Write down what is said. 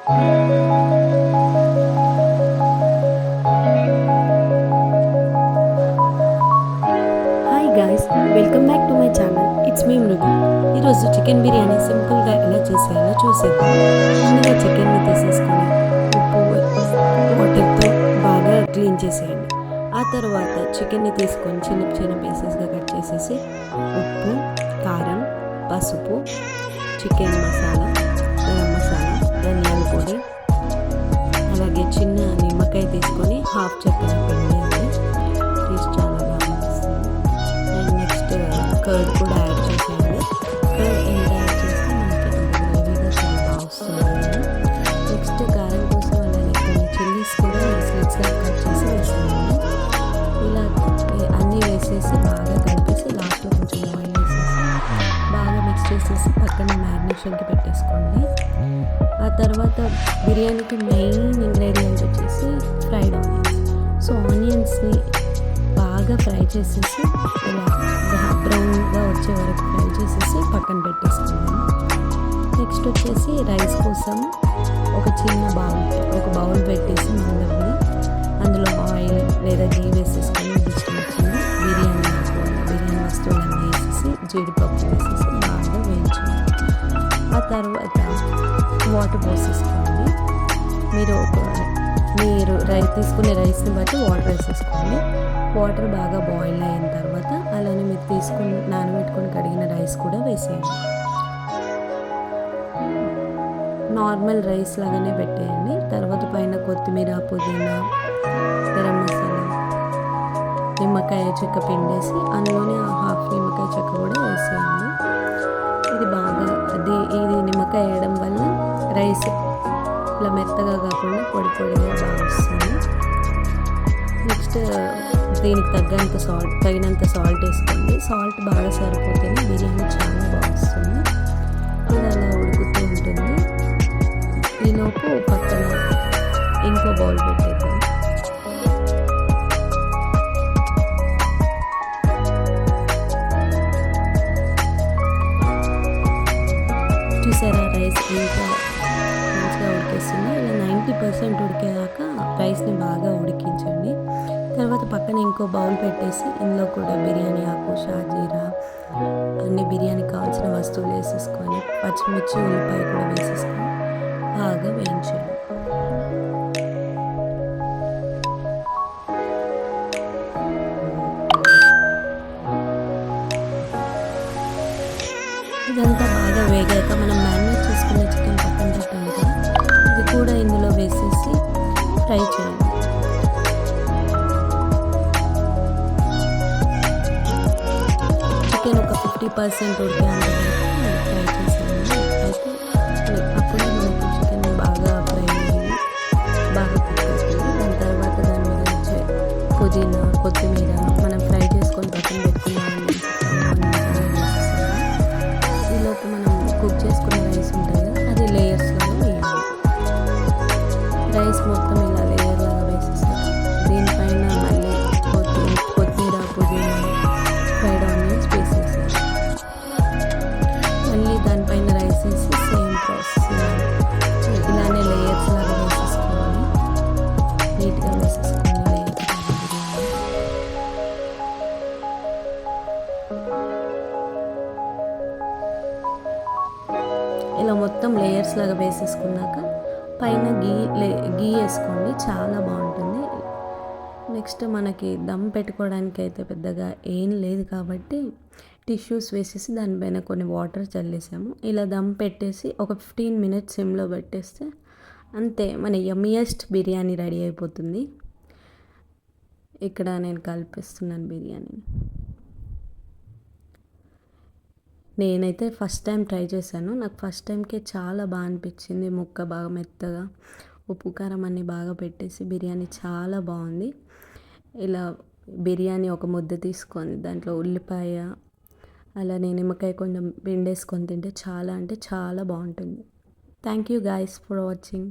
Hi guys, welcome back to my channel. It's me మృదు. ఈరోజు chicken biryani సింపుల్గా ఎలా చేసేయాలో చూసేద్దాం. ముందుగా చికెన్ని తీసేసుకొని ఉప్పు వాటర్తో బాగా క్లీన్ చేసేయండి. ఆ తర్వాత చికెన్ని తీసుకొని చిన్న చిన్న పీసెస్గా కట్ చేసేసి ఉప్పు, కారం, పసుపు, చికెన్ మసాలా, గరం మసాలా, ధనియాల పొడి, అలాగే చిన్న నిమ్మకాయ తీసుకొని హాఫ్ చక్కెర పిండి టేస్ట్ చాలా బాగా అనిపిస్తుంది. అండ్ నెక్స్ట్ కర్డ్ కూడా యాడ్ చేసేయండి. కర్డ్ ఎంత యాడ్ చేస్తే మనకి అంత గ్రేవీగా చాలా బాగా వస్తుంది. నెక్స్ట్ కారం కోసం అలాగే కొన్ని చిల్లీస్ కూడా స్లిట్స్గా కట్ చేసి వేసేయండి. ఇలా అన్నీ వేసేసి బాగా కలిపేసి లాస్ట్లో కొంచెం ఆయిల్ వేసేసి బాగా మిక్స్ చేసేసి పక్కన మ్యారినేషన్కి పెట్టేసుకోండి. ఆ తర్వాత బిర్యానీకి మెయిన్ ఇంగ్రీడియంట్ వచ్చేసి ఫ్రైడ్ ఆనియన్స్. సో ఆనియన్స్ని బాగా ఫ్రై చేసేసి ఇలా బ్రౌన్గా వచ్చే వరకు ఫ్రై చేసేసి పక్కన పెట్టేసుకున్నాను. నెక్స్ట్ వచ్చేసి రైస్ కోసం ఒక చిన్న బౌల్ పెట్టేసి మందండి అందులో ఆయిల్ లేదా గీ వేసేసుకొని ఇష్టం వచ్చింది బిర్యానీ వస్తువులన్నీ వేసేసి జీడిపప్పు వేసేసి బాగా వేయించాలి. ఆ తర్వాత వాటర్ పోసేసుకోండి. మీరు తీసుకునే రైస్ని బట్టి వాటర్ వేసేసుకోండి. వాటర్ బాగా బాయిల్ అయిన తర్వాత అలానే మీరు నానబెట్టుకొని కడిగిన రైస్ కూడా వేసేయండి. నార్మల్ రైస్ లాగానే పెట్టేయండి. తర్వాత పైన కొత్తిమీర, పుదీనా, గరం మసాలా, నిమ్మకాయ చెక్క పిండేసి అందులోనే హాఫ్ నిమ్మకాయ చెక్క కూడా వేసేయండి. ఇది నిమ్మకాయ వేయడం వల్ల రైస్ ఇలా మెత్తగా కాకుండా పొడి పొడిగా బాగా వస్తుంది. నెక్స్ట్ దీనికి తగినంత సాల్ట్ వేసుకోండి. సాల్ట్ బాగా సరిపోతేనే బిర్యానీ చాలా బాగా వస్తుంది. ఇది అలా ఉడుకుతూ ఉంటుంది. ఈలోపు పక్కన ఇంకో బౌల్ పెట్టేద్దాం. చూసారా రైస్ ఇంకా మంచిగా ఉడికేస్తుంది. ఇలా 90% ఉడికేదాకా రైస్ని బాగా ఉడికించండి. తర్వాత పక్కన ఇంకో బౌల్ పెట్టేసి ఇందులో కూడా బిర్యానీ ఆకు, షాజీరా, అన్ని బిర్యానీకి కావాల్సిన వస్తువులు వేసేసుకొని పచ్చిమిర్చి, ఉల్లిపాయ కూడా వేసేసుకొని బాగా వేయించండి. ఇదంతా బాగా వేగాక మనం మ్యారినేట్ చేసుకున్న చికెన్ పక్కన పెట్టాం కదా, ఇది కూడా ఇందులో వేసేసి ఫ్రై చేయండి. చికెన్ ఒక 50% ఉడికేంత వరకు ఫ్రై చేసేయండి. అయితే అప్పుడే మనకి చికెన్ బాగా ఫ్రై అయ్యి బాగా కుక్ అవుతుంది. దాని తర్వాత దాని మీద వచ్చే పుదీనా, కొత్తిమీర, మనం ఫ్రై చేసుకొని పక్కన పెట్టుకున్నాం. ఈలోపు మనం కుక్ చేసుకున్న రైస్ ఉంటుంది కదా, అది లేయర్స్ లాగా వేయాలి. రైస్ మొత్తం ఇలా లేయర్ లాగా వేసేసాక దీనిపైన మళ్ళీ కొత్తిమీర, పుదీనా, ఫ్రైడ్ ఆనియన్స్ వేసేసారు. మళ్ళీ దానిపైన రైస్ వేసి సేమ్ ప్రాసెస్ ఇలానే లేయర్స్ లాగా వేసేసుకోవాలి. నీట్గా వేసేసుకోండి లేయర్స్ లాగా బిర్యానీ. ఇలా మొత్తం లేయర్స్ లాగా వేసేసుకున్నాక పైన గీ వేసుకోండి, చాలా బాగుంటుంది. నెక్స్ట్ మనకి దమ్ పెట్టుకోవడానికి అయితే పెద్దగా ఏం లేదు కాబట్టి టిష్యూస్ వేసేసి దానిపైన కొన్ని వాటర్ చల్లేసాము. ఇలా దమ్ పెట్టేసి ఒక 15 minutes సిమ్లో పెట్టేస్తే అంతే, మన యమ్మియెస్ట్ బిర్యానీ రెడీ అయిపోతుంది. ఇక్కడ నేను కలిపిస్తున్నాను బిర్యానీ. నేనైతే ఫస్ట్ టైం ట్రై చేశాను. నాకు ఫస్ట్ టైంకే చాలా బాగా అనిపించింది. ముక్క బాగా మెత్తగా, ఉప్పు కారం అన్నీ బాగా పెట్టేసి బిర్యానీ చాలా బాగుంది. ఇలా బిర్యానీ ఒక ముద్ద తీసుకొని దాంట్లో ఉల్లిపాయ అలానే నిమ్మకాయ కొంచెం పిండేసుకొని తింటే చాలా అంటే చాలా బాగుంటుంది. Thank you guys for watching.